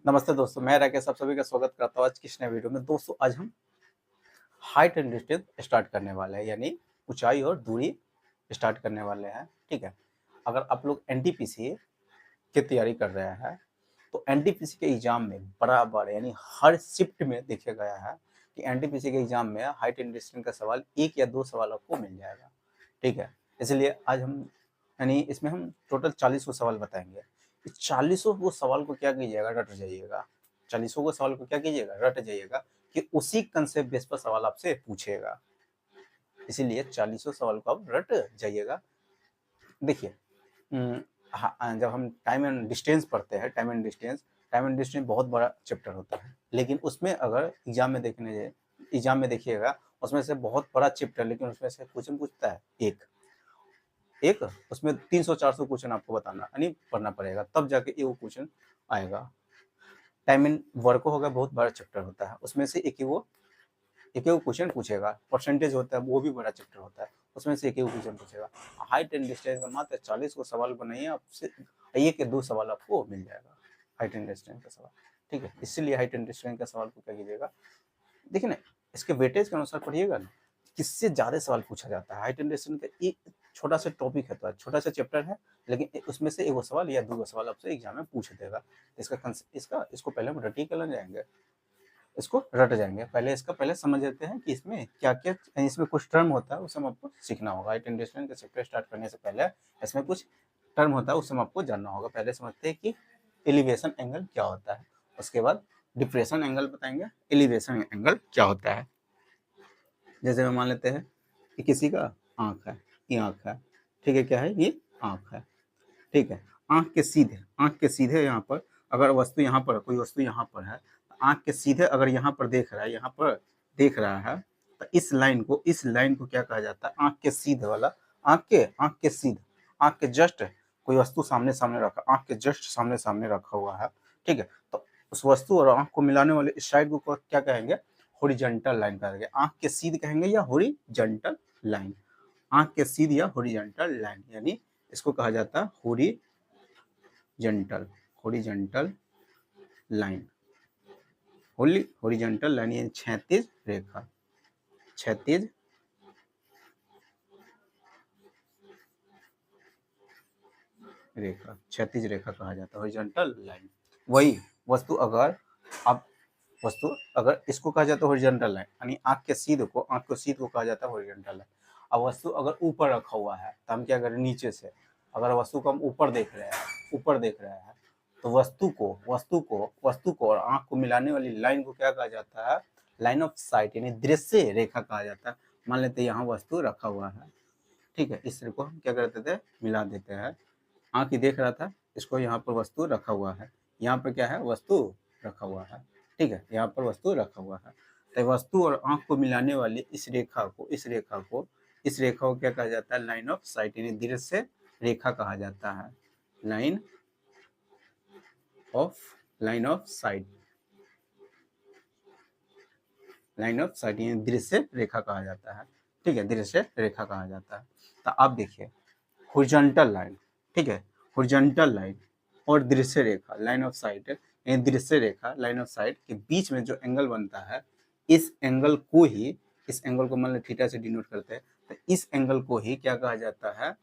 नमस्ते दोस्तों, मैं राकेश आप सभी का स्वागत करता हूँ आज की इस नए वीडियो में। दोस्तों आज हम हाइट एंड डिस्टेंस स्टार्ट करने वाले हैं, यानी ऊंचाई और दूरी स्टार्ट करने वाले हैं। ठीक है, अगर आप लोग एनटीपीसी की तैयारी कर रहे हैं तो एनटीपीसी के एग्जाम में बराबर यानी हर शिफ्ट में देखा गया है कि एनटीपीसी के एग्जाम में हाइट एंड डिस्टेंस का सवाल 1 या 2 सवाल आपको मिल जाएगा। ठीक है, इसलिए आज हम यानी इसमें हम टोटल 40 को सवाल बताएंगे। इस 40 को सवाल को क्या कीजिएगा, रट जाइएगा। 40 को सवाल को क्या कीजिएगा, रट जाइएगा कि उसी कंसेप्ट बेस पर सवाल आपसे पूछेगा। इसीलिए 40 सवाल को आप रट जाइएगा। देखिए, हाँ, जब हम टाइम एंड डिस्टेंस पढ़ते हैं, टाइम एंड डिस्टेंस बहुत बड़ा चैप्टर होता है, लेकिन उसमें अगर एग्जाम में देखिएगा उसमें से बहुत बड़ा चैप्टर, लेकिन उसमें से क्वेश्चन पूछता है एक एक उसमें 300-400 क्वेश्चन आपको बताना यानी पढ़ना पड़ेगा, तब जाके ये वो क्वेश्चन आएगा। टाइम एंड वर्क होगा, बहुत बड़ा चैप्टर होता है, उसमें से एक ही क्वेश्चन पूछेगा। परसेंटेज होता है, वो भी बड़ा चैप्टर होता है, उसमें से एक ही क्वेश्चन पूछेगा। हाइट एंड डिस्टेंस का मात्र 40 को सवाल बनाइए, आपसे 1 या 2 सवाल आपको मिल जाएगा हाइट एंड डिस्टेंस का सवाल। ठीक है, इसीलिए हाइट एंड डिस्टेंस का सवाल को क्या कीजिएगा, देखिए ना, इसके वेटेज के अनुसार पढ़िएगा ना, किससे ज्यादा सवाल पूछा जाता है। हाइट एंड डिस्टेंस का एक छोटा सा टॉपिक है, तो छोटा सा चैप्टर है, लेकिन उसमें से एक सवाल या 2 सवाल आपसे एग्जाम में पूछ देगा। इसको पहले हम रटी कर जाएंगे, इसको रट जाएंगे। पहले समझ लेते हैं कि इसमें क्या क्या, इसमें कुछ टर्म होता है, उसे आपको सीखना होगा। हाइट एंड डिस्टेंस का चैप्टर स्टार्ट करने से पहले इसमें कुछ टर्म होता है, उसे आपको जानना होगा। पहले समझते हैं कि एलिवेशन एंगल क्या होता है, उसके बाद डिप्रेशन एंगल बताएंगे, एलिवेशन एंगल क्या होता है। जैसे हम मान लेते हैं कि किसी का आंख है, ये आंख है, ठीक है, क्या है ये आंख है। ठीक है, आंख के सीधे यहाँ पर अगर वस्तु यहाँ पर, कोई वस्तु यहाँ पर है, आंख के सीधे अगर यहाँ पर देख रहा है, यहाँ पर देख रहा है, तो इस लाइन को क्या कहा जाता है, आंख के सीधे वाला, आंख के जस्ट कोई वस्तु सामने सामने रखा, आंख के जस्ट सामने सामने रखा हुआ है। ठीक है, तो उस वस्तु और आंख को मिलाने वाले इस साइड को क्या कहेंगे, हॉरिजॉन्टल लाइन कहेंगे। आंख के सीध कहेंगे या हॉरिजॉन्टल लाइन, आंख के सीध या हॉरिजॉन्टल लाइन, यानी इसको कहा जाता है हॉरिजॉन्टल लाइन। हॉरिजॉन्टल लाइन यानी क्षैतिज रेखा, क्षैतिज रेखा कहा जाता है हॉरिजॉन्टल लाइन। वही वस्तु अगर आप अगर इसको कहा जाता है हॉरिजॉन्टल लाइन, यानी आंख के सीध को कहा जाता है हॉरिजॉन्टल लाइन। अब वस्तु अगर ऊपर रखा हुआ है तो हम क्या करें, नीचे से अगर वस्तु को हम ऊपर देख रहे हैं तो वस्तु को और आंख को मिलाने वाली लाइन को क्या कहा जाता है, लाइन ऑफ साइट यानी दृश्य रेखा कहा जाता है। मान लेते हैं यहाँ वस्तु रखा हुआ है, ठीक है, इस को हम क्या करते थे, मिला देते हैं। आंख ही देख रहा था, इसको यहाँ पर वस्तु रखा हुआ है, यहाँ पर क्या है, वस्तु रखा हुआ है। ठीक है, यहाँ पर वस्तु रखा हुआ है, तो वस्तु और आंख को मिलाने वाली इस रेखा को क्या कहा जाता है, लाइन ऑफ साइट यानी दृश्य रेखा कहा जाता है। लाइन ऑफ साइट यानी दृश्य रेखा कहा जाता है। ठीक है, दृश्य रेखा कहा जाता है। तो आप देखिए हॉरिजॉन्टल लाइन, ठीक है, हॉरिजॉन्टल लाइन और दृश्य रेखा, लाइन ऑफ साइट यानी दृश्य रेखा, लाइन ऑफ साइट के बीच में जो एंगल बनता है, इस एंगल को मान लो थीटा से डिनोट करते हैं, तो इस एंगल को ही क्या कहा जाता है,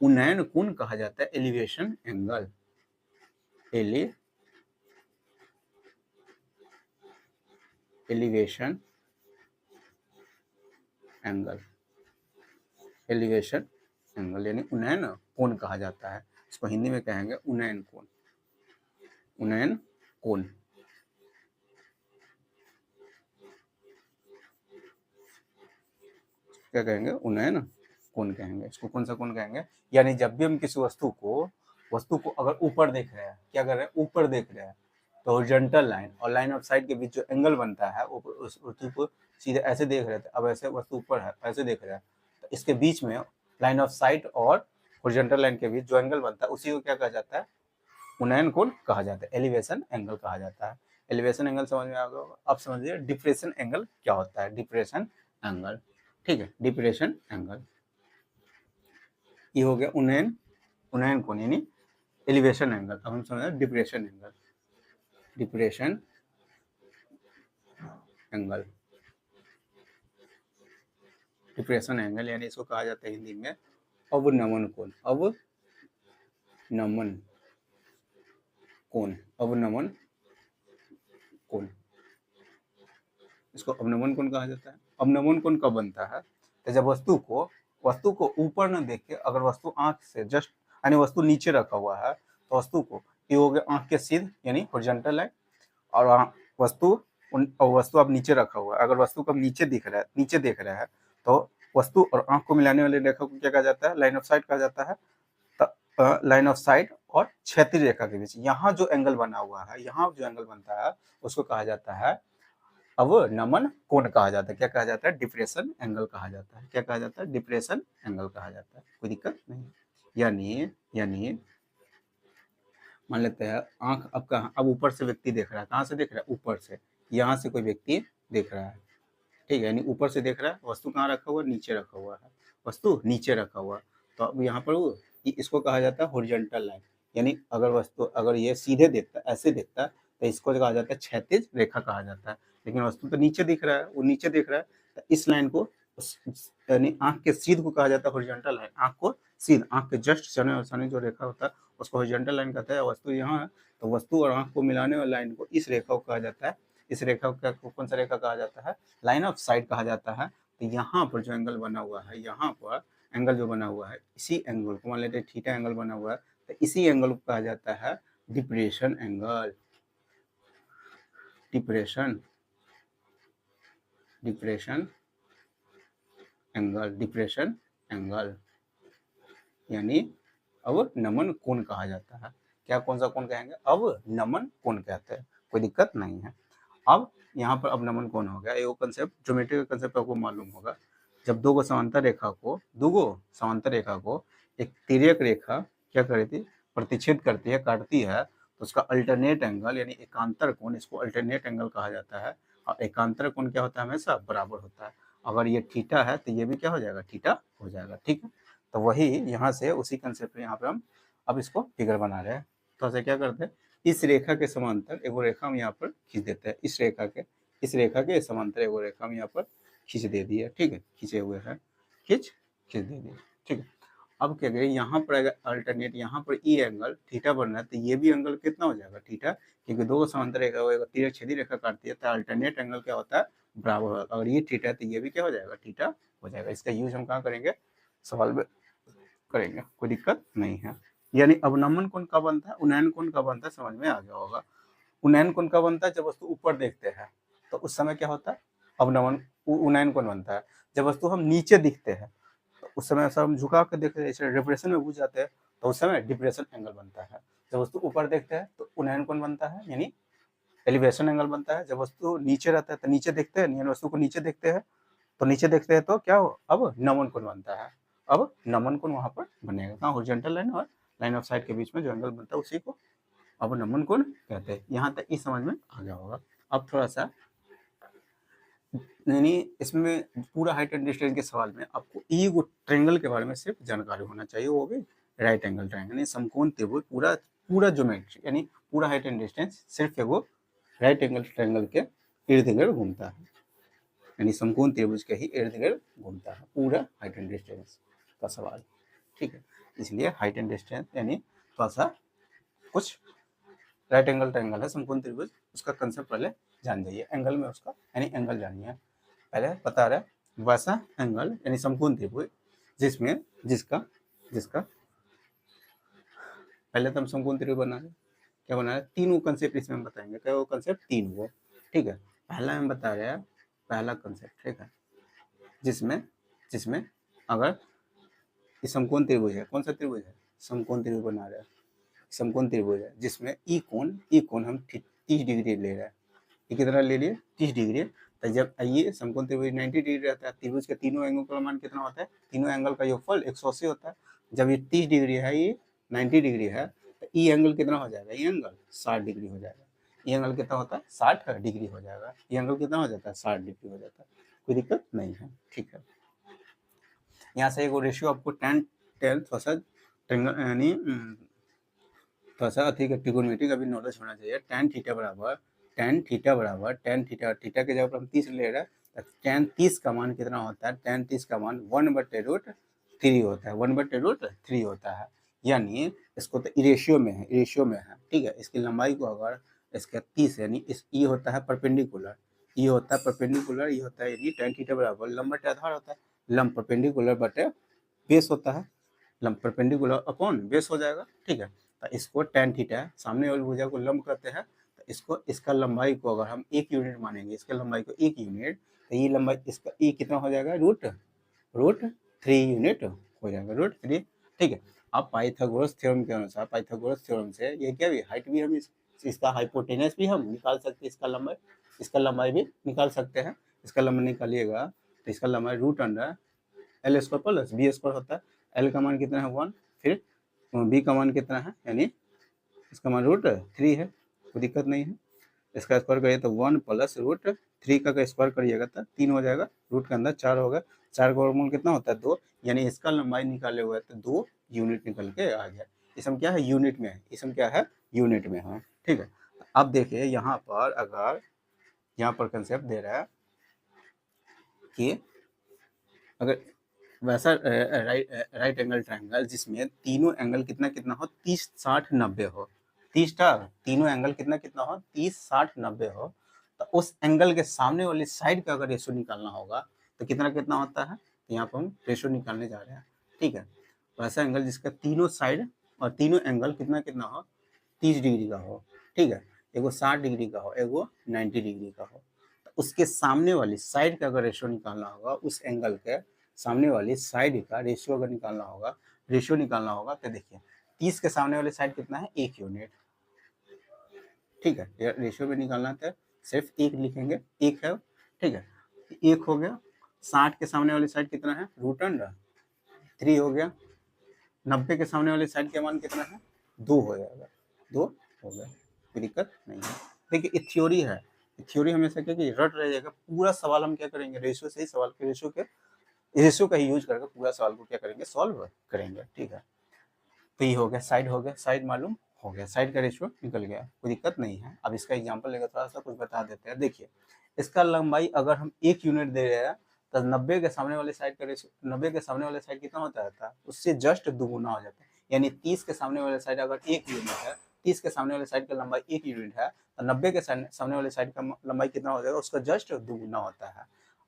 उन्नयन कोण कहा जाता है, एलिवेशन एंगल। एलिवेशन एंगल यानी उन्नयन कोण कहा जाता है। इसको हिंदी में कहेंगे उन्नयन कोण। क्या कहेंगे, उन्नयन कोण कहेंगे। इसको कौन सा कोण कहेंगे, यानी जब भी हम किसी वस्तु को अगर ऊपर देख रहे हैं, क्या कर रहे हैं, ऊपर देख रहे हैं, तो हॉरिजॉन्टल लाइन और लाइन ऑफ साइट के बीच जो एंगल बनता है, उस वस्तु को सीधे ऐसे देख रहे थे, अब ऐसे वस्तु ऊपर है, ऐसे देख रहे हैं, तो इसके बीच में लाइन ऑफ साइट और हॉरिजॉन्टल लाइन के बीच जो एंगल बनता है, उसी को क्या कहा जाता है, उन्नयन कोण कहा जाता है, एलिवेशन एंगल कहा जाता है। एलिवेशन एंगल समझ में आ गया। अब समझिए डिप्रेशन एंगल क्या होता है, डिप्रेशन एंगल। ठीक है, डिप्रेशन एंगल ये हो गया उन्नयन कोण यानी एलिवेशन एंगल। अब हम समझ depression angle. Depression angle, depression angle यानी इसको कहा जाता है हिंदी में अवनमन कोण, अवनमन कोण, अवनमन कोण, इसको अवनमन कोण कहा जाता है। अवनमन कोण कब बनता है? तो जब वस्तु को ऊपर न देख के, अगर वस्तु आंख से जस्ट यानी वस्तु नीचे रखा हुआ है तो वस्तु को ये हो गया आंख के सीध यानी हॉरिजॉन्टल लाइन, और वस्तु अब नीचे रखा हुआ है, अगर वस्तु को नीचे दिख रहा है, नीचे देख रहा है तो वस्तु और आंख को मिलाने वाली रेखा को क्या कहा जाता है? लाइन ऑफ साइट कहा जाता है। लाइन ऑफ साइट और क्षैतिज रेखा के बीच यहाँ जो एंगल बना हुआ है, यहाँ जो एंगल बनता है उसको कहा जाता है अवनमन कोण कहा जाता है। क्या कहा जाता है? डिप्रेशन एंगल कहा जाता है। क्या कहा जाता है? डिप्रेशन एंगल कहा जाता है। कोई दिक्कत नहीं। यानी मान लेते हैं आंख अब कहाँ, अब ऊपर से व्यक्ति देख रहा है, कहाँ से देख रहा है? ऊपर से, यहाँ से कोई व्यक्ति देख रहा है, ठीक है, यानी ऊपर से देख रहा है। वस्तु कहाँ रखा हुआ? नीचे रखा हुआ है, वस्तु नीचे रखा हुआ। तो अब यहाँ पर इसको कहा जाता है हॉरिजॉन्टल लाइन, यानी अगर वस्तु अगर ये सीधे देखता है, ऐसे देखता है, तो इसको कहा जाता है क्षैतिज रेखा कहा जाता है। लेकिन वस्तु तो नीचे दिख रहा है, वो नीचे देख रहा है, तो इस लाइन को यानी आंख के सीध को कहा जाता है हॉरिजॉन्टल लाइन। आंख को सीध, आंख के जस्ट सामने जो रेखा होता है उसको हॉरिजॉन्टल लाइन कहता है। वस्तु यहाँ है तो वस्तु और आंख को मिलाने वाली लाइन को, इस रेखा को कहा जाता है, इस रेखा को कौन सा रेखा कहा जाता है? लाइन ऑफ साइट कहा जाता है। तो यहाँ पर जो एंगल बना हुआ है, यहाँ पर एंगल जो बना हुआ है, इसी एंगल को मान लेते हैं थीटा एंगल बना हुआ है, तो इसी एंगल को कहा जाता है डिप्रेशन एंगल। डिप्रेशन एंगल यानी अवनमन कोण कहा जाता है। क्या कौन सा कोण कहेंगे? अवनमन कोण कहते हैं। कोई दिक्कत नहीं है। अब यहाँ पर अवनमन कोण हो गया, ये कंसेप्ट ज्योमेट्री का कंसेप्ट आपको मालूम होगा। जब दो समांतर रेखा को एक तिर्यक रेखा क्या करती? प्रतिच्छेद करती है, काटती है, तो उसका अल्टरनेट एंगल यानी एकांतर कोण, इसको अल्टरनेट एंगल कहा जाता है। और एकांतर कोण क्या होता है? हमेशा बराबर होता है। अगर ये थीटा है तो ये भी क्या हो जाएगा? थीटा हो जाएगा, ठीक है। तो वही यहाँ से उसी कंसेप्ट में यहाँ पे हम अब इसको फिगर बना रहे हैं। तो ऐसे क्या करते हैं, इस रेखा के समांतर एगो रेखा हम यहाँ पर खींच देते हैं। इस रेखा के समांतर एगो रेखा हम यहाँ पर खींच दे दिए, ठीक है, खींचे हुए हैं, खींच दे दिए, ठीक है। अब क्या करें, यहाँ पर अगर अल्टरनेट यहाँ पर ई एंगल थीटा बनना है तो ये भी एंगल कितना हो जाएगा? थीटा, क्योंकि दो समांतर रेखा तिरछेदी छेदी रेखा काटती है तो अल्टरनेट एंगल क्या होता है? बराबर होगा। अगर ये थीटा है तो ये भी क्या हो जाएगा? थीटा हो जाएगा। इसका यूज हम कहाँ करेंगे? सवाल में करेंगे, कोई दिक्कत नहीं है। यानी अवनमन कोण कब बनता है? उन्नयन कोण कब बनता है? समझ में आ गया होगा। उन्नयन कोण कब बनता है? जब वस्तु ऊपर देखते हैं तो उस समय क्या होता है? उन्नयन कोण बनता है। जब वस्तु हम नीचे दिखते हैं तो उस समय हम झुका के देखते हैं, जैसे डिप्रेशन में घुस जाते हैं तो उस समय डिप्रेशन एंगल बनता है। जब वस्तु ऊपर देखते हैं तो उन्नयन कोण बनता है, यानी एलिवेशन एंगल बनता है। जब वस्तु नीचे रहता है तो नीचे देखते हैं, यानी वस्तु को नीचे देखते हैं तो क्या हो? अब नमन कोण बनता है। अब नमन कोण वहां पर बनेगा, कहाँ? हॉरिजॉन्टल लाइन और लाइन ऑफ साइट के बीच में जो एंगल बनता है उसी को अब नमन कोण कहते हैं। यहाँ तक इस समझ में आ गया होगा। अब थोड़ा सा यानी इसमें पूरा हाइट एंड डिस्टेंस के सवाल में आपको एक ट्रायंगल के बारे में सिर्फ जानकारी होना चाहिए, वो भी राइट एंगल ट्रायंगल, यानी समकोण त्रिभुज। पूरा ज्योमेट्री यानी पूरा हाइट एंड डिस्टेंस सिर्फ वो राइट एंगल ट्रायंगल के इर्द गिर्द घूमता है, यानी समकोण त्रिभुज के ही इर्द गिर्द घूमता है पूरा हाइट एंड डिस्टेंस का सवाल, ठीक है। इसलिए हाइट एंड डिस्टेंस यानी थोड़ा सा कुछ राइट एंगल ट्रायंगल है, समकोण त्रिभुज, उसका कंसेप्ट पहले जान जाइए। एंगल में उसका यानी एंगल जानिए, पहले बता रहे वैसा एंगल यानी समकोण त्रिभुज जिसका पहले तो हम समकोण त्रिभुज बना रहे, क्या बना रहे? तीनों कंसेप्ट इसमें बताएंगे। क्या वो कंसेप्ट? तीन वो, ठीक है। पहला हम बता रहे हैं पहला कंसेप्ट, ठीक है, जिसमें अगर ये समकोण त्रिभुज है, कौन सा त्रिभुज है? समकोण त्रिभुज बना रहे हैं, समकोण त्रिभुज है जिसमें ई कोण हम 30 डिग्री ले रहे हैं। ये कितना ले लिए? 30 डिग्री। तो जब ये समकोण त्रिभुज 90 डिग्री रहता है, त्रिभुज के तीनों एंगल का मान कितना होता है? तीनों एंगल का योगफल 180 होता है। जब ये 30 डिग्री है, ये 90 डिग्री है, तो ई एंगल कितना हो जाएगा? ये एंगल 60 डिग्री हो जाएगा। ये एंगल कितना होता है? 60 डिग्री हो जाएगा। ये एंगल कितना हो जाता है? 60 डिग्री हो जाता है। कोई दिक्कत नहीं है, ठीक है। यहाँ से एक रेशियो आपको 10 थोड़ा सा यानी थोड़ा सा अधिक ट्रिगोनोमेट्री का भी नॉलेज होना चाहिए। tan थीटा बराबर tan थीटा थीटा के जगह पर हम 30 ले रहे हैं, तो tan 30 का मान कितना होता है? tan 30 का मान 1/√3 होता है, 1/√3 होता है। यानी इसको तो रेशियो में है, ठीक है। इसकी लंबाई को अगर इसका 30 यानी इस ये होता है परपेंडिकुलर, ये होता है परपेंडिकुलर, ये होता है यानी tan थीटा बराबर लंब बटे आधार होता है, लंब परपेंडिकुलर बटे बेस होता है, लंब परपेंडिकुलर अपॉन बेस हो जाएगा, ठीक है। तो इसको tan थीटा है, सामने वाली भुजा को लंब करते हैं, तो इसको इसका लंबाई को अगर हम 1 यूनिट मानेंगे, इसके लंबाई को 1 यूनिट, तो ये लंबाई इसका ये कितना हो जाएगा? √3 यूनिट हो जाएगा, √3, ठीक है। अब पाइथागोरस थ्योरम के अनुसार, पाइथागोरस थ्योरम से ये क्या भी हाइट भी हम इसका हाइपोटेनस भी हम निकाल सकते हैं, इसका लंबाई भी निकाल सकते हैं। इसका लंबाई निकालिएगा तो इसका लंबाई √L² प्लस B² होता है। L का मान कितना है? 1, फिर B का मान कितना है? यानी इसका मान √3 है, कोई दिक्कत नहीं है। इसका स्क्वायर करिए तो 1 प्लस √3 का स्क्वायर करिएगा तो 3 हो जाएगा, रूट के अंदर 4 होगा, 4 का वर्गमूल कितना होता है? 2, यानी इसका लंबाई निकाले हुए तो 2 यूनिट निकल के आ गया। इसम क्या है? यूनिट में है, इसम क्या है? यूनिट में है, ठीक है। अब देखिए यहाँ पर अगर यहाँ पर कंसेप्ट दे रहा है कि अगर वैसा राइट एंगल ट्रायंगल जिसमें तीनों एंगल कितना कितना हो? 30, 60, 90 हो, 30 तीनों एंगल कितना कितना हो? 30, 60, 90 हो, तो उस एंगल के सामने वाली साइड का अगर रेशो निकालना होगा तो कितना कितना होता है? यहाँ पर हम रेशो निकालने जा रहे हैं, ठीक है। वैसा एंगल जिसका तीनों साइड और तीनों एंगल कितना कितना हो? 30 डिग्री का हो, ठीक है। एगो 60 डिग्री का हो, एगो 90 डिग्री का हो, तो उसके सामने वाली साइड का अगर रेशो निकालना होगा, उस एंगल के सामने वाली साइड का रेशियो अगर निकालना होगा, तो देखिए 30 के सामने वाली साइड कितना है? 1 यूनिट, ठीक है। रेशियो में निकालना है सिर्फ 1 लिखेंगे, 1 है, ठीक है, 1 हो गया। 60 के सामने वाली साइड कितना है? √3 हो गया। 90 के सामने वाली साइड का मान कितना है? 2 हो जाएगा, 2 हो गया, कोई दिक्कत नहीं है। देखिए ये थ्योरी है, थ्योरी हमेशा क्या कि रट रहेगा, पूरा सवाल हम क्या करेंगे? रेशियो से ही सवाल के रेशियो का ही यूज करके पूरा सवाल को क्या करेंगे? सॉल्व करेंगे, ठीक है। तो ये हो गया, साइड मालूम हो गया, साइड का रेशियो निकल गया, कोई दिक्कत नहीं है। अब इसका एग्जांपल लेकर थोड़ा सा कुछ बता देते हैं। देखिए इसका लंबाई अगर हम 1 यूनिट दे रहे हैं तो 90 के सामने वाले साइड का रेशियो, 90 के सामने वाले साइड कितना होता है? उससे जस्ट दुगुना हो जाता है, यानी 30 के सामने वाले साइड अगर 1 यूनिट है, 30 के सामने वाले साइड का लंबाई 1 यूनिट है, तो 90 के सामने वाले साइड का लंबाई कितना हो जाएगा? उसका जस्ट दुगुना होता है।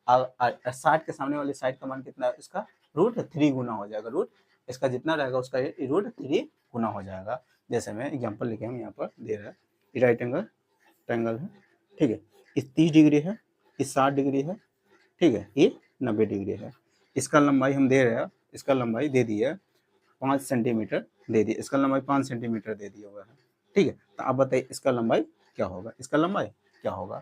60 के सामने वाली साइड का मान कितना है? इसका √3 गुना हो जाएगा, इसका जितना रहेगा उसका √3 गुना हो जाएगा। जैसे मैं एग्जांपल लेके हम यहाँ पर दे रहे हैं, राइट एंगल ट्रायंगल है, ठीक है, इस 30 डिग्री है, इस 60 डिग्री है, ठीक है, ये 90 डिग्री है। इसका लंबाई हम दे रहे हैं, इसका लंबाई दे दी है 5 सेंटीमीटर दे दी, इसका लंबाई 5 सेंटीमीटर दे दिया हुआ है, ठीक है। तो आप बताइए इसका लंबाई क्या होगा? इसका लंबाई क्या होगा?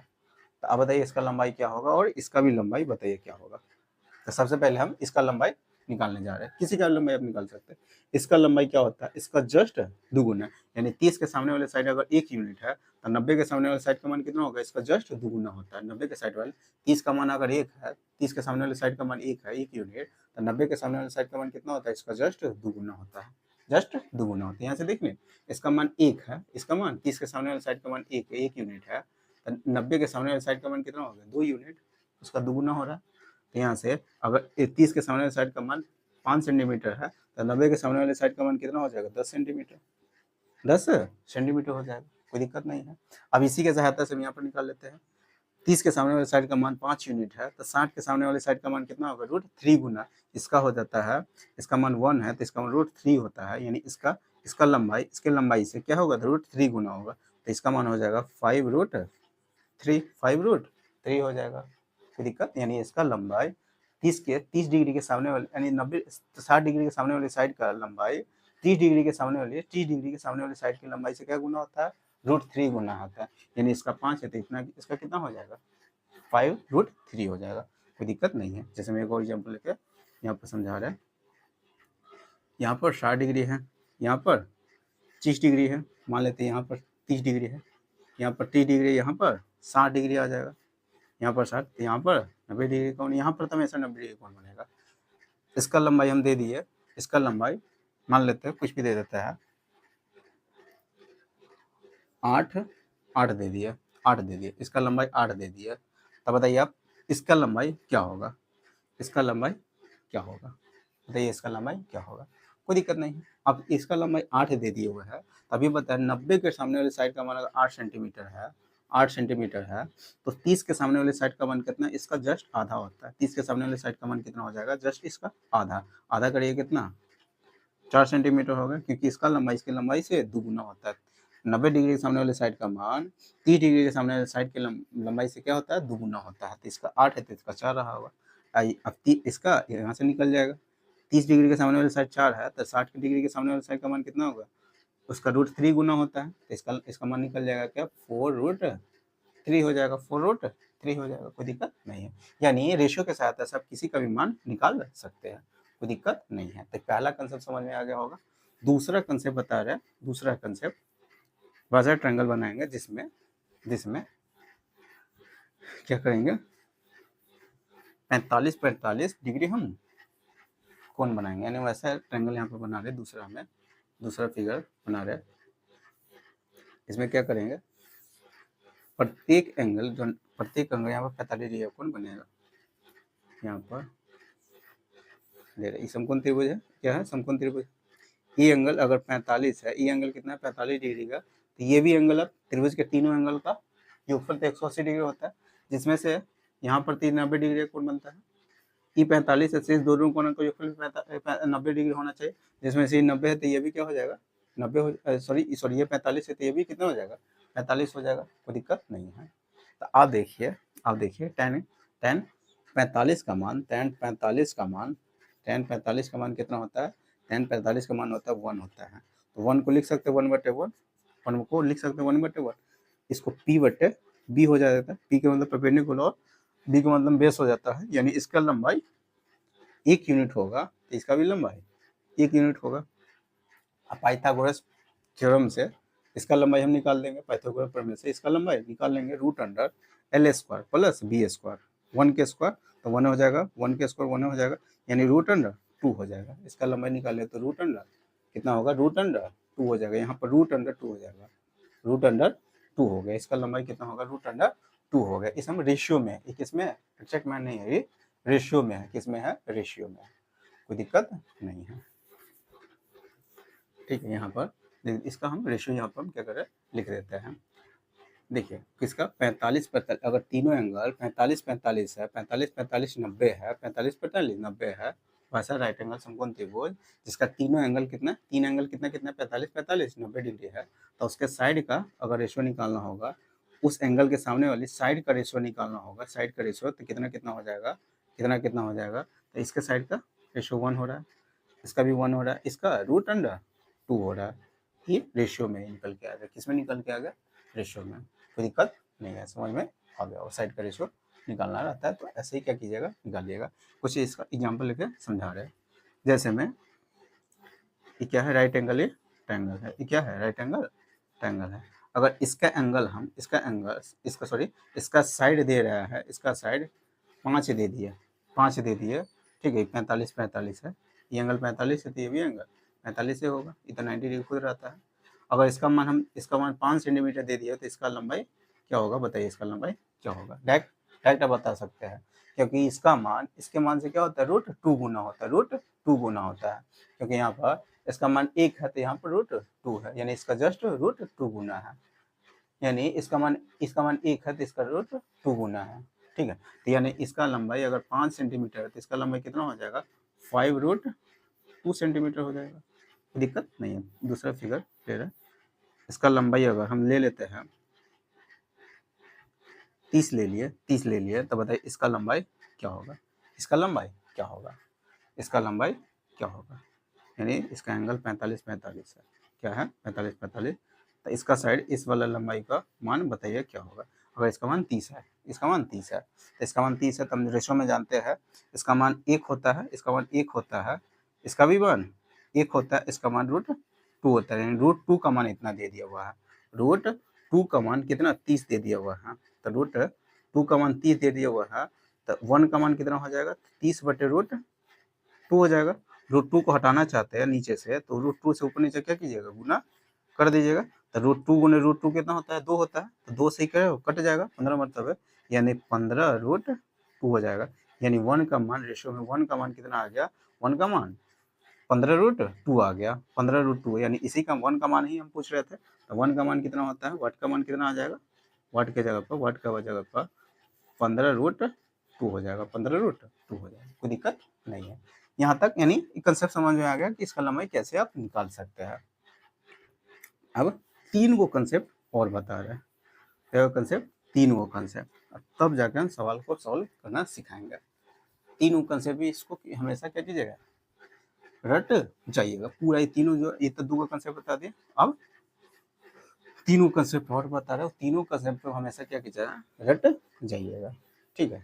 तो आप बताइए इसका लंबाई क्या होगा और इसका भी लंबाई बताइए क्या होगा। तो सबसे पहले हम इसका लंबाई निकालने जा रहे हैं, किसी का लंबाई आप निकाल सकते हैं। इसका लंबाई क्या होता है? इसका जस्ट दुगुना, यानी 30 के सामने वाले साइड अगर 1 यूनिट है तो 90 के सामने वाले साइड का मान कितना होगा? इसका जस्ट दुगुना होता है। 90 के साइड वाले 30 का मान अगर 1 है, 30 के सामने वाले साइड का मान 1 है, 1 यूनिट, तो 90 के सामने वाले साइड का मान कितना होता है? इसका जस्ट दुगुना होता है, जस्ट दुगुना होता है। यहाँ से देख लें, इसका मान 1 है, इसका मान 30 के सामने वाले साइड का मान 1 है, 1 यूनिट है, तो 90 के सामने वाले साइड का मान कितना होगा? 2 यूनिट, उसका दुगुना हो रहा है। तो यहाँ से अगर 30 के सामने वाले साइड का मान 5 सेंटीमीटर है तो 90 के सामने वाले साइड का मान कितना हो जाएगा? 10 सेंटीमीटर, 10 सेंटीमीटर हो जाएगा, कोई दिक्कत नहीं है। अब इसी के सहायता से हम यहाँ पर निकाल लेते हैं। 30 के सामने वाले साइड का मान 5 यूनिट है तो 60 के सामने वाले साइड का मान कितना होगा? √3 गुना इसका हो जाता है, इसका मान 1 है तो इसका मान √3 होता है, यानी इसका लंबाई इसके लंबाई से क्या होगा? √3 गुना होगा, तो इसका मान हो जाएगा 5√3 हो जाएगा, कोई दिक्कत, यानी इसका लंबाई 30 डिग्री के सामने वाले यानी 60 डिग्री के सामने वाली साइड का लंबाई 30 डिग्री के सामने वाली साइड की लंबाई से क्या गुना होता है? √3 गुना होता है, यानी इसका 5 है तो इतना इसका कितना हो जाएगा? 5√3 हो जाएगा, कोई दिक्कत नहीं है। जैसे मैं एक और एग्जाम्पल लेके यहाँ पर समझा रहे हैं, यहाँ पर 60 डिग्री है, यहाँ पर 30 डिग्री है, मान लेते हैं यहाँ पर 30 डिग्री है, यहाँ पर 30 डिग्री, यहाँ पर 60 डिग्री आ जाएगा, यहाँ पर 60, यहाँ पर 90 डिग्री कौन, यहाँ पर तो हमेशा 90 डिग्री कौन बनेगा। इसका लंबाई हम दे दिए, इसका लंबाई मान लेते हैं कुछ भी दे देता है, 8 8 दे दिया, 8 दे दिया, इसका लंबाई 8 दे दिया। तब बताइए आप इसका लंबाई क्या होगा, इसका लंबाई क्या होगा, बताइए इसका लंबाई क्या होगा। कोई दिक्कत नहीं है। अब इसका लंबाई 8 दे दिए हुए है, तभी बताया 90 के सामने वाली साइड का मान अगर 8 सेंटीमीटर है, 8 सेंटीमीटर है, तो 30 के सामने वाली साइड का मान कितना, इसका जस्ट आधा होता है। 30 के सामने वाली साइड का मान कितना हो जाएगा, जस्ट इसका आधा। आधा करिए कितना, 4 सेंटीमीटर होगा, क्योंकि इसका लंबाई इसकी लंबाई से दुगुना होता है। 90 डिग्री के सामने वाले साइड का मान 30 डिग्री के सामने वाले साइड की लंबाई से क्या होता है, दुगुना होता है। तो इसका 8 है तो इसका 4 रहा होगा। अब इसका यहाँ से निकल जाएगा। 30 डिग्री के सामने वाले साइड 4 है, तो 60 डिग्री के सामने वाले साइड का मान कितना होगा, उसका √3 गुना होता है। तो इसका मान निकल जाएगा क्या, 4√3 हो जाएगा, 4√3 हो जाएगा। कोई दिक्कत नहीं है। यानी रेशियो के सहायता से आप किसी का भी मान निकाल सकते हैं, कोई दिक्कत नहीं है। तो पहला कंसेप्ट समझ में आ गया होगा। दूसरा कंसेप्ट बता रहे हैं, दूसरा कंसेप्ट क्वाड्रेटिक ट्रायंगल बनाएंगे, जिसमें क्या करेंगे, 45 डिग्री हम कौन बनाएंगे, यानी वैसा ट्रायंगल यहाँ पर बना रहे। दूसरा फिगर बना रहे, इसमें क्या करेंगे, प्रत्येक एंगल यहाँ पर 45 डिग्री कौन बनेगा, यहाँ पर दे रहे समकोण त्रिभुज है। क्या है, समकोण त्रिभुज। ये एंगल अगर 45 है, ये एंगल कितना है, 45 डिग्री का, तो ये भी एंगल अब त्रिभुज के तीनों एंगल का योगफल 180 डिग्री होता है, जिसमें से यहाँ पर 90 डिग्री कोण बनता है। ई 45 है, शेष दोनों कोणों का योगफल 90 डिग्री होना चाहिए, जिसमें से 90 है तो ये भी क्या हो जाएगा, 90 हो, सॉरी ये 45 है तो ये भी कितना हो जाएगा, 45 हो जाएगा। कोई दिक्कत नहीं है। तो आप देखिए tan 45 का मान, tan 45 का मान कितना होता है, tan 45 का मान होता है 1 होता है। तो 1 को लिख सकते हैं 1/1, 1 को लिख सकते हैं 1/1। इसको P/B हो जाता है। P के मतलब परपेंडिकुलर और B का मतलब बेस हो जाता है, यानी इसका लंबाई 1 यूनिट होगा, तो इसका भी लंबाई 1 यूनिट होगा। अब पाइथागोरस थ्योरम से इसका लंबाई हम निकाल देंगे, पाइथागोरस प्रमेय से इसका लंबाई निकाल लेंगे, √L² प्लस B², 1 के स्क्वायर तो 1 हो जाएगा, 1 के स्क्वायर 1 हो जाएगा, यानी √2 हो जाएगा। इसका लंबाई निकाले तो कितना होगा, √2 हो जाएगा। यहाँ पर √2 हो जाएगा, √2 हो गया। इसका लंबाई कितना होगा, √2 हो गया। इस हम रेशियो में, किसमें एग्जैक्ट में नहीं है, ये रेशियो में है। किसमें है, रेशियो में। कोई दिक्कत नहीं है, ठीक है। यहाँ पर इसका हम रेशियो यहाँ पर हम क्या करें, लिख देते हैं। देखिए किसका 45 अगर तीनों एंगल 45 है, 45 90 है, 45 90 है, वैसा राइट एंगल समकोण त्रिभुज जिसका तीनों एंगल कितना, 3 एंगल कितना 45 90 डिग्री है, तो उसके साइड का अगर रेशियो निकालना होगा, उस एंगल के सामने वाली साइड का रेशियो निकालना होगा, साइड का रेशियो, तो कितना हो जाएगा, कितना हो जाएगा। तो इसके साइड का रेशियो 1 हो रहा है, इसका भी 1 हो रहा है, इसका √2 हो रहा है। ये रेशियो में निकल के आ गया, किसमें निकल के आ गया, रेशियो में। कोई दिक्कत नहीं है, समझ में आ गया। और साइड का रेशियो निकालना रहता है, तो ऐसे ही क्या कीजिएगा, निकालिएगा। कुछ इसका एग्जाम्पल लेके समझा रहे हैं। जैसे में ये क्या है, राइट एंगल ये ट्रायंगल है, ये क्या है, राइट एंगल ट्रायंगल है। अगर इसका एंगल हम इसका साइड दे रहा है, इसका साइड 5 दे दिए, ठीक है। 45 है, ये एंगल 45 है, तो ये भी एंगल 45 से होगा, ये तो 90 डिग्री खुद रहता है। अगर इसका मान 5 सेंटीमीटर दे दिया, तो इसका लंबाई क्या होगा, बताइए इसका लंबाई क्या होगा। डायरेक्ट आप बता सकते हैं, क्योंकि इसका मान इसके मान से क्या होता है, √2 गुना होता है, √2 गुना होता है। क्योंकि यहाँ पर इसका मान 1 है, तो यहाँ पर √2 है, यानी इसका जस्ट √2 गुना है। यानी इसका मान 1 है, तो इसका √2 गुना है, ठीक है। तो यानी इसका लंबाई अगर 5 सेंटीमीटर है, तो इसका लंबाई कितना हो जाएगा, 5√2 सेंटीमीटर हो जाएगा। दिक्कत नहीं है। दूसरा फिगर ले रहे, इसका लंबाई अगर हम ले लेते हैं 30 ले लिए, तो बताइए इसका लंबाई क्या होगा, इसका लंबाई क्या होगा, यानी इसका एंगल 45 है, क्या है 45, तो इसका साइड इस वाला लंबाई का मान बताइए क्या होगा। अगर इसका मान 30 है, तो इसका मान 30 है, तो हम रेशो में जानते हैं इसका मान 1 होता है, इसका भी मान 1 होता है, इसका मान √2 होता है, यानी √2 का मान इतना दे दिया हुआ है, √2 का मान कितना 30 दे दिया हुआ है, तो √2 का मान 30 दे दिया हुआ है, तो 1 का मान कितना हो जाएगा, 30/√2 हो जाएगा। √2 को हटाना चाहते हैं नीचे से, तो √2 से ऊपर नीचे क्या कीजिएगा, गुना कर दीजिएगा, तो √2 गुने √2 कितना होता है, 2 होता है, तो 2 से ही क्या कट जाएगा, 15 मतलब है, यानी 15√2 हो जाएगा। यानी 1 का मान, रेशियो में 1 का मान कितना आ गया, 1 का मान 15√2 आ गया, 15√2, यानी इसी का 1 का मान ही हम पूछ रहे थे। तो 1 का मान कितना होता है, वाट का मान कितना आ जाएगा, वाट के जगह पर, वाट का जगह पर 15√2 हो जाएगा, 15√2 हो जाएगा, कोई दिक्कत नहीं है यहाँ तक। यानी कंसेप्ट समझ में आ गया कि इसका लंबाई कैसे आप निकाल सकते हैं। अब 3 गो कंसेप्ट और बता रहे हैं, कंसेप्ट 3 गो कंसेप्ट, तब जाकर हम सवाल को सॉल्व करना सिखाएंगे। 3 कंसेप्ट भी इसको हमेशा क्या कीजिएगा, रट जाइएगा पूरा, ये तीनों जो ये तो 2 कंसेप्ट बता दिए, अब 3 कंसेप्ट और बता रहे हो, 3 कंसेप्ट को हमेशा क्या कीजिएगा, रट जाइएगा, ठीक है।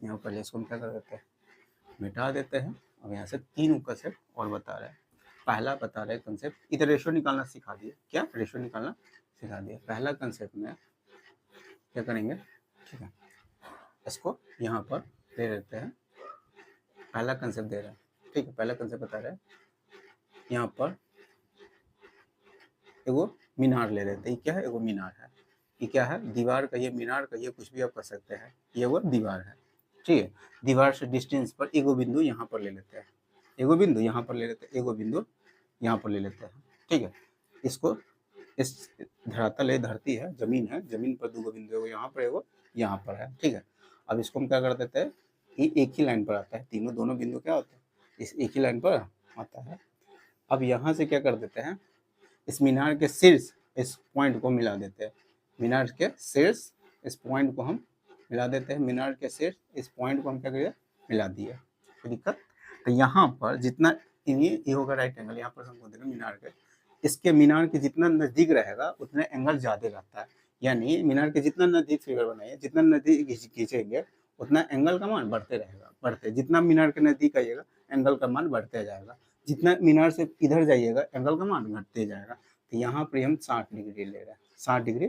यहाँ पर इसको हम क्या कर देते हैं, मिटा देते हैं। अब यहाँ से 3 कंसेप्ट और बता रहे हैं। पहला बता रहे कंसेप्ट, इधर रेशो निकालना सिखा दिए, क्या रेशो निकालना सिखा दिया। पहला कंसेप्ट में क्या करेंगे, ठीक है, इसको यहाँ पर दे देते हैं, पहला कंसेप्ट दे रहे हैं, ठीक है। पहला कंसेप्ट बता रहे हैं, यहाँ पर एगो मीनार ले लेते हैं, क्या है, एगो मीनार है, ये क्या है, दीवार कहिए, मीनार कहिए, कुछ भी आप कर सकते हैं, ये वो दीवार है, ठीक है। दीवार से डिस्टेंस पर एगो बिंदु यहाँ पर ले लेते हैं, एगो बिंदु यहाँ पर ले लेते हैं, एगो बिंदु यहाँ पर ले लेते हैं, ठीक है। इसको इस धरातल है, धरती है, जमीन है, जमीन पर 2 बिंदु, एगो यहाँ पर, एगो यहाँ पर है, ठीक है। अब इसको हम क्या कर देते हैं, ये एक ही लाइन पर आता है, तीनों दोनों बिंदु क्या होता है, इस एक ही लाइन पर आता है। अब यहाँ से क्या कर देते हैं, इस मीनार के शीर्ष इस पॉइंट को मिला देते हैं, मीनार के शीर्ष इस पॉइंट को हम मिला देते हैं, मीनार के शीर्ष इस पॉइंट को हम क्या करिए, मिला दिए, कोई दिक्कत। तो यहाँ पर जितना ये होगा राइट एंगल, यहाँ पर हमको देना मीनार के, इसके मीनार के जितना नज़दीक रहेगा उतना एंगल ज़्यादा रहता है, यानी मीनार के जितना नज़दीक फिगर बनाइए, जितना नज़दीक खींचेंगे उतना एंगल का मान बढ़ते रहेगा, बढ़ते, जितना मीनार के नज़दीक आइएगा एंगल का मान बढ़ते जाएगा, जितना मीनार से इधर जाइएगा एंगल का मान घटते जाएगा। तो यहाँ पर हम 60 डिग्री ले रहे हैं, 60 डिग्री,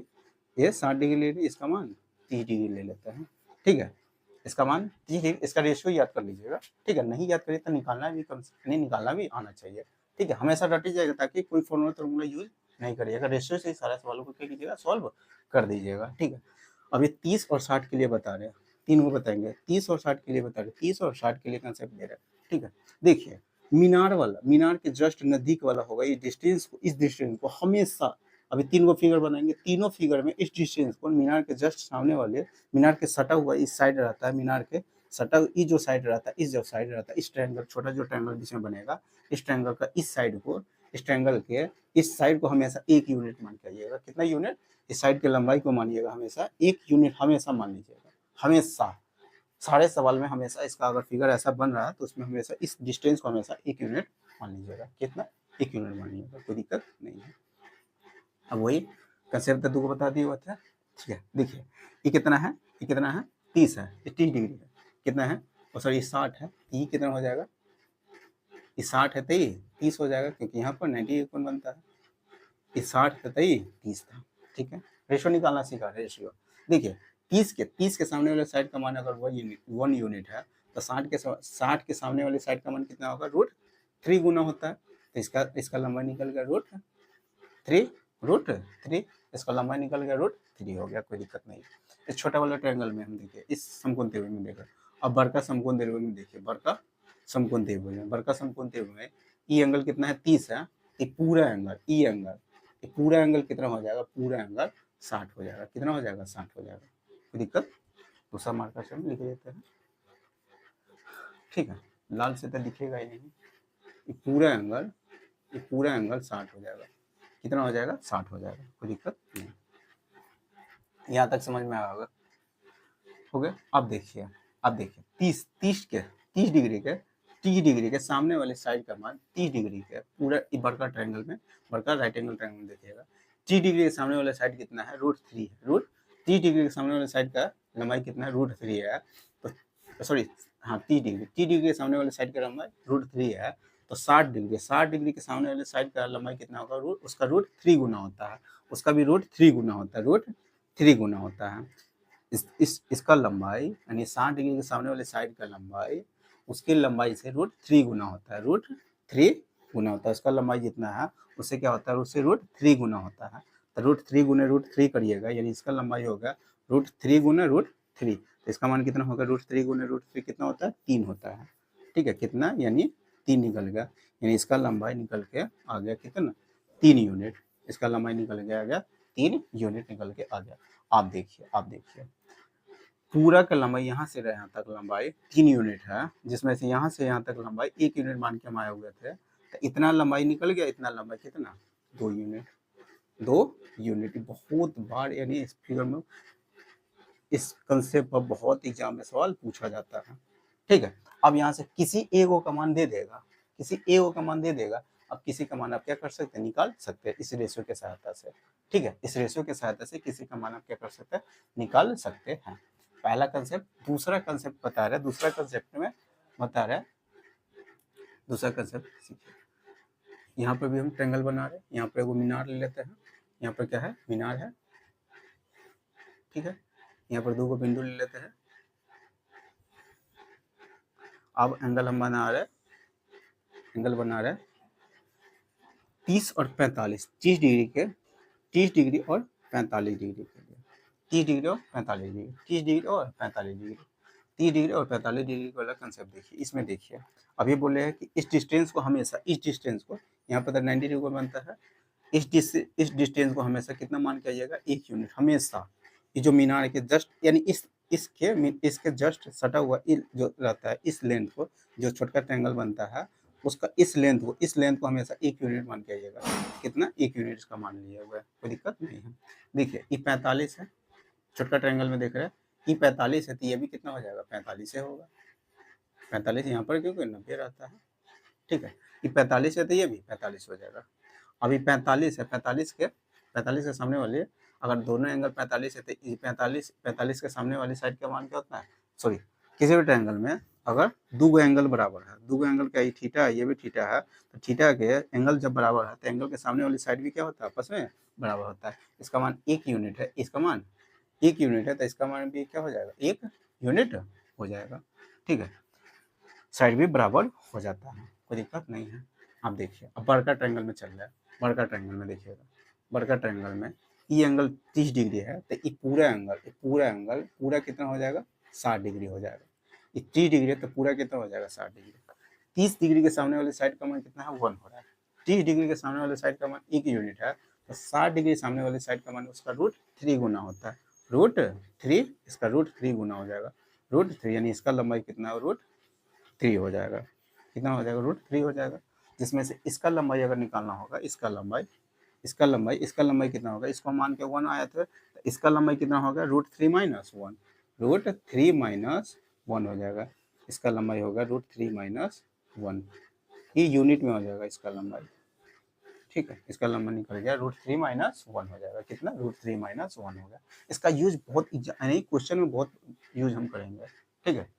ये 60 डिग्री ले रहे हैं, इसका मान 30 डिग्री ले लेते हैं, ठीक है। इसका मान 30 डिग्री, इसका रेशियो याद कर लीजिएगा, ठीक है। नहीं याद करिए तो निकालना भी नहीं, निकालना भी आना चाहिए, ठीक है। हमेशा रटी जाएगा ताकि कोई फॉर्मूला यूज नहीं करिएगा, रेशियो से सारा सवालों को क्या कीजिएगा, सॉल्व कर दीजिएगा, ठीक है। अब ये 30 और 60 के लिए बता रहे हैं, 3 को बताएंगे, 30 और 60 के लिए बता रहे, 30 और 60 के लिए कंसेप्ट दे रहे हैं, ठीक है। देखिए मीनार वाला, मीनार के जस्ट नजदीक वाला होगा, ये डिस्टेंस को, इस डिस्टेंस को हमेशा, अभी 3 को फिगर बनाएंगे, तीनों फिगर में इस डिस्टेंस को मीनार के जस्ट सामने वाले, मीनार के सटा हुआ इस साइड रहता है, मीनार के सटा ये जो साइड रहता है, इस जो साइड रहता है, इस ट्रायंगल, छोटा जो ट्रायंगल बीच में बनेगा, इस ट्रायंगल का इस साइड को, इस ट्रायंगल के इस साइड को हमेशा 1 यूनिट मान के आइएगा, कितना यूनिट, इस साइड की लंबाई को मानिएगा हमेशा 1 यूनिट, हमेशा मान लीजिएगा, हमेशा सारे सवाल में हमेशा इसका अगर फिगर ऐसा बन रहा है तो उसमें हमेशा इस डिस्टेंस को हमेशा 1 यूनिट मान लीजिएगा, कितना, 1 यूनिट मान लीजिएगा, कोई दिक्कत नहीं है। अब वही कंसेप्ट तो को बता दिए हुआ था, ठीक है। देखिए ये कितना है, ये कितना है, 30 है, ये 30 डिग्री है, कितना है, और सॉरी 60 है, ये कितना हो जाएगा, ये 60 है तो ये 30 हो जाएगा, क्योंकि यहाँ पर 90 कौन बनता है, ये 60 था तो ये 30 था, ठीक है। रेशियो निकालना सीखा, रेशियो देखिए 30 के सामने वाले साइड का मान अगर 1 यूनिट है तो 60 के सामने वाले साइड का मान कितना होगा, √3 गुना होता है, तो इसका लंबाई निकल गया √3, इसका लंबाई निकल गया √3 हो गया, कोई दिक्कत नहीं। इस छोटा वाला ट्रायंगल में हम देखिए, इस समकोण त्रिभुज में देखिए, अब बड़का समकोण त्रिभुज में देखिए, बड़का समकोण त्रिभुज में ई एंगल कितना है, 30 है, ये पूरा एंगल ई एंगल, ये पूरा एंगल कितना हो जाएगा, पूरा एंगल 60 हो जाएगा, कितना हो जाएगा, 60 हो जाएगा, कोई दिक्कत। दूसरा मार्कर से हम लिख देते हैं, ठीक है, लाल से तो लिखेगा ही नहीं, ये पूरा एंगल 60 हो जाएगा, कितना हो जाएगा, 60 हो जाएगा, कोई दिक्कत नहीं। यहाँ तक समझ में आया होगा, हो गया। अब देखिए 30 डिग्री के सामने वाले साइड का मान 30 डिग्री के पूरा बड़का ट्रायंगल में, बड़का राइट एंगल ट्रायंगल देखिएगा, 30 डिग्री के सामने वाले साइड कितना है, √3 है, 30 डिग्री के सामने वाले साइड का लंबाई कितना है, √3 है, तो सॉरी हाँ 30 डिग्री के सामने वाले साइड का लंबाई √3 है, तो 60 डिग्री के सामने वाले साइड का लंबाई कितना होगा, उसका √3 गुना होता है, उसका भी √3 गुना होता है, √3 गुना होता है। इसका लंबाई यानी 60 डिग्री के सामने वाले साइड का लंबाई उसकी लंबाई से √3 गुना होता है, √3 गुना होता है, इसका लंबाई जितना है उससे क्या होता है, उससे √3 गुना होता है। तो √3 गुने √3 करिएगा, यानी इसका लंबाई होगा √3 गुने √3। तो इसका मान कितना होगा, √3 गुने √3 कितना होता है, 3 होता है। ठीक है, कितना, यानी 3 निकल गया, यानी इसका लंबाई निकल के आ गया कितना, 3 यूनिट। इसका लंबाई निकल के आ गया 3 यूनिट निकल के आ गया। आप देखिए पूरा का लंबाई यहाँ से यहाँ तक लंबाई 3 यूनिट है, जिसमें से यहाँ तक लंबाई 1 यूनिट मान के हम आए हुए थे। तो इतना लंबाई निकल गया, इतना लंबाई कितना, 2 यूनिट। 2 यूनिट बहुत बार, यानी इस फिगर में इस कंसेप्ट पर बहुत एग्जाम में सवाल पूछा जाता है। ठीक है, अब यहाँ से किसी ए को का मान दे देगा, किसी ए को का मान दे देगा। अब किसी का मान आप क्या कर सकते हैं, निकाल सकते हैं इस रेशियो के सहायता से। ठीक है, इस रेशियो के सहायता से किसी का मान आप क्या कर सकते हैं, निकाल सकते हैं। पहला कंसेप्ट। दूसरा कंसेप्ट बता रहा है, दूसरा कंसेप्ट में बता रहा है, दूसरा कंसेप्ट सीखिए। यहाँ पर भी हम ट्रायंगल बना रहे हैं, यहाँ पर वो मीनार ले लेते हैं, यहाँ पर क्या है, मीनार है। ठीक है, यहाँ पर 2 को बिंदु ले लेते हैं। अब एंगल हम बना रहे हैं, एंगल बना रहे हैं 30 और 45, 30 डिग्री के, 30 डिग्री और 45 डिग्री के लिए, 30 डिग्री और 45 डिग्री, 30 डिग्री और 45 डिग्री, 30 डिग्री और 45 डिग्री वाला कंसेप्ट देखिए। इसमें देखिए अभी बोले हैं कि इस डिस्टेंस को हमेशा, इस डिस्टेंस को यहाँ पर 90 डिग्री को बनता है, इस डिस्टेंस को हमेशा कितना मान के आइएगा, 1 यूनिट हमेशा। ये जो मीनार के जस्ट, यानी इसके जस्ट सटा हुआ जो रहता है, इस लेंथ को, जो छोटका ट्रायंगल बनता है उसका इस लेंथ को हमेशा 1 यूनिट मान के आइएगा। कितना, 1 यूनिट इसका मान लिया हुआ है, कोई दिक्कत नहीं है। देखिए ये 45 है, छोटका ट्रायंगल में देख रहे हैं, ये 45 है, तो ये भी कितना हो जाएगा, 45 से होगा। 45 यहाँ पर क्योंकि 90 रहता है। ठीक है, ये 45 है तो ये भी 45 हो जाएगा। अभी 45 है, 45 के सामने वाले, अगर दोनों एंगल 45 है तो 45 के सामने वाली साइड का मान क्या होता है, सॉरी, किसी भी ट्रायंगल में अगर 2 एंगल बराबर है, 2 एंगल का, ये थीटा है, ये भी थीटा है, तो थीटा के एंगल जब बराबर है तो एंगल के सामने वाली साइड भी क्या होता है, आपस में बराबर होता है। इसका मान 1 यूनिट है, इसका मान 1 यूनिट है, तो इसका मान भी क्या हो जाएगा, 1 यूनिट हो जाएगा। ठीक है, साइड भी बराबर हो जाता है, कोई दिक्कत नहीं है। आप देखिए अब बड़का ट्रायंगल में चल रहा है, बड़का ट्रायंगल में देखिएगा, बड़का ट्रायंगल में ये एंगल 30 डिग्री है, तो ये पूरा एंगल पूरा कितना हो जाएगा, 60 डिग्री हो जाएगा। ये 30 डिग्री है तो पूरा कितना हो जाएगा, 60 डिग्री। 30 डिग्री के सामने वाली साइड का मान कितना है, 1 हो रहा है। 30 डिग्री के सामने वाली साइड का मान 1 यूनिट है, तो 60 डिग्री सामने वाली साइड का मान उसका √3 गुना होता है, √3, इसका √3 गुना हो जाएगा, √3, यानी इसका लंबाई कितना है, √3 हो जाएगा। कितना हो जाएगा, √3 हो जाएगा। जिसमें से इसका लंबाई अगर निकालना होगा, इसका लंबाई कितना होगा, इसको मान के 1 आया था, तो इसका लंबाई कितना होगा, √3 माइनस 1, √3 माइनस 1 हो जाएगा। इसका लंबाई होगा √3 माइनस 1, ये यूनिट में हो जाएगा इसका लंबाई। ठीक है, इसका लंबा निकल गया, √3 माइनस 1 हो जाएगा। कितना, √3 माइनस 1 हो गया। इसका यूज बहुत, यानी क्वेश्चन में बहुत यूज हम करेंगे। ठीक है,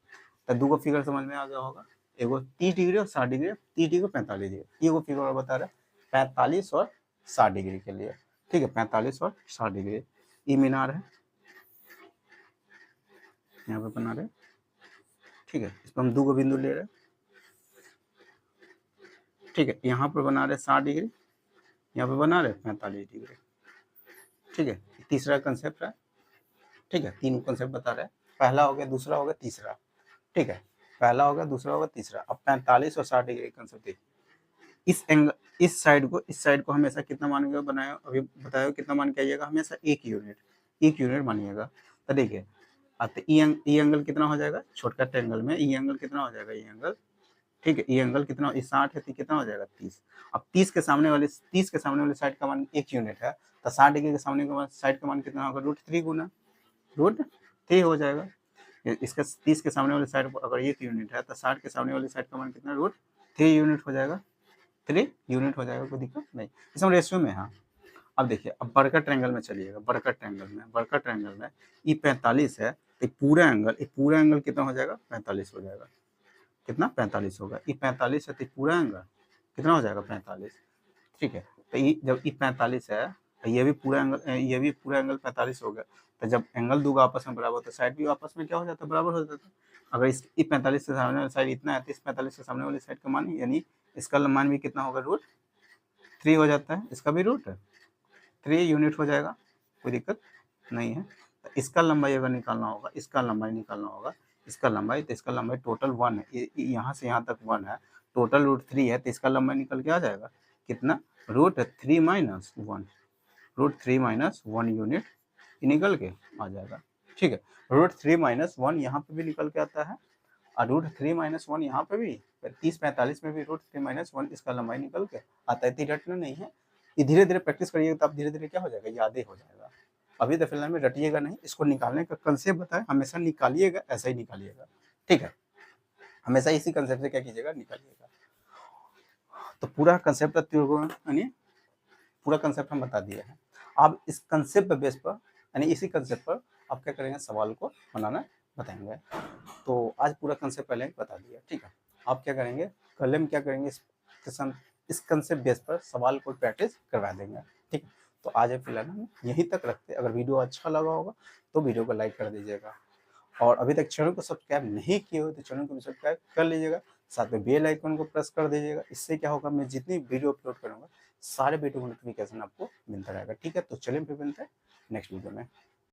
तो 2 फिगर समझ में आ गया होगा, एगो 30 डिग्री और 60 डिग्री, 30 डिग्री और 45 डिग्री, एगो फिगर और बता रहा है 45 और 60 डिग्री के लिए। ठीक है, 45 और 60 डिग्री, ये मीनार है, यहाँ पे बना रहे। ठीक है, इस पर हम 2 को बिंदु ले रहे। ठीक है, यहाँ पर बना रहे 60 डिग्री, यहाँ पे बना रहे 45 डिग्री। ठीक है, तीसरा कंसेप्ट है। ठीक है, 3 कंसेप्ट बता रहे हैं, पहला हो गया, दूसरा हो गया, तीसरा। ठीक है, पहला होगा, दूसरा होगा, तीसरा। अब 45 और 60 डिग्री कंसेप्ट देखिए। इस एंगल, इस साइड को हमेशा कितना मान के बनाया, अभी बताया कितना मान के आइएगा, हमेशा 1 यूनिट मानिएगा। तो देखिए अब ये एंगल कितना हो जाएगा, छोटका ट्रायंगल में ये एंगल कितना हो जाएगा, ये एंगल। ठीक है, ये एंगल कितना, 60 है तो कितना हो जाएगा, 30। अब 30 के सामने वाली साइड का मान 1 यूनिट है, तो 60 डिग्री के सामने का साइड का मान कितना होगा, √3 गुना √3 हो जाएगा। इसका 30 के सामने वाली साइड अगर 1 यूनिट है, तो 60 के सामने वाली साइड का मान कितना, √3 यूनिट हो जाएगा, 3 यूनिट हो जाएगा, कोई दिक्कत नहीं। इसमें रेशियो में। हाँ, अब देखिए, अब बड़का ट्रायंगल में चलिएगा, बड़का ट्रायंगल में ये 45 है, एक पूरा एंगल कितना हो जाएगा, 45 हो जाएगा। कितना, 45 होगा। ये 45 है तो पूरा एंगल कितना हो जाएगा, 45। ठीक है, तो ये जब ये 45 है ये भी पूरा एंगल 45 हो गया। तो जब एंगल दूगा आपस में बराबर तो साइड भी आपस में क्या हो जाता है, बराबर हो जाता है। अगर इस 45 से सामने वाली साइड इतना है तो इस 45 से सामने वाली साइड का मान यानी इसका मान भी कितना होगा, √3 हो जाता है। इसका भी √3 यूनिट हो जाएगा, कोई दिक्कत नहीं है। तो इसका लंबाई अगर निकालना होगा, इसका लंबाई निकालना होगा, इसका लंबाई, तो इसका लंबाई टोटल 1 है, यहाँ से यहाँ तक 1 है, टोटल √3 है, तो इसका लंबाई निकल के आ जाएगा कितना, √3 माइनस 1, √3 - 1 यूनिट निकल के आ जाएगा। ठीक है, √3 - 1 यहाँ पे भी निकल के आता है, और √3 - 1 यहाँ पे भी 30-45 में भी √3 - 1 इसका लंबाई निकल के आता है। इतनी रटना नहीं है, ये धीरे धीरे प्रैक्टिस करिएगा तो आप धीरे धीरे क्या हो जाएगा, याद ही हो जाएगा। अभी तो फिलहाल में रटिएगा नहीं, इसको निकालने का कंसेप्ट बताए, हमेशा निकालिएगा, ऐसा ही निकालिएगा। ठीक है, हमेशा इसी कंसेप्ट से क्या कीजिएगा, निकालिएगा। तो पूरा कंसेप्ट यानी पूरा कंसेप्ट हम बता दिए हैं। आप इस कंसेप्ट बेस पर यानी इसी कंसेप्ट पर आप क्या करेंगे, सवाल को बनाना बताएंगे। तो आज पूरा कंसेप्ट पहले बता दिया। ठीक है, आप क्या करेंगे, कल हम क्या करेंगे, इस कंसेप्ट बेस पर सवाल को प्रैक्टिस करवा देंगे। ठीक है, तो आज फिलहाल हम यहीं तक रखते हैं। अगर वीडियो अच्छा लगा होगा तो वीडियो को लाइक कर दीजिएगा, और अभी तक चैनल को सब्सक्राइब नहीं किए हो तो चैनल को भी सब्सक्राइब कर लीजिएगा, साथ में बेल आइकन को प्रेस कर दीजिएगा। इससे क्या होगा, मैं जितनी वीडियो अपलोड करूँगा सारे वीडियो को नोटिफिकेशन आपको मिलता रहेगा। ठीक है, तो चलिए फिर मिलते हैं नेक्स्ट वीडियो में।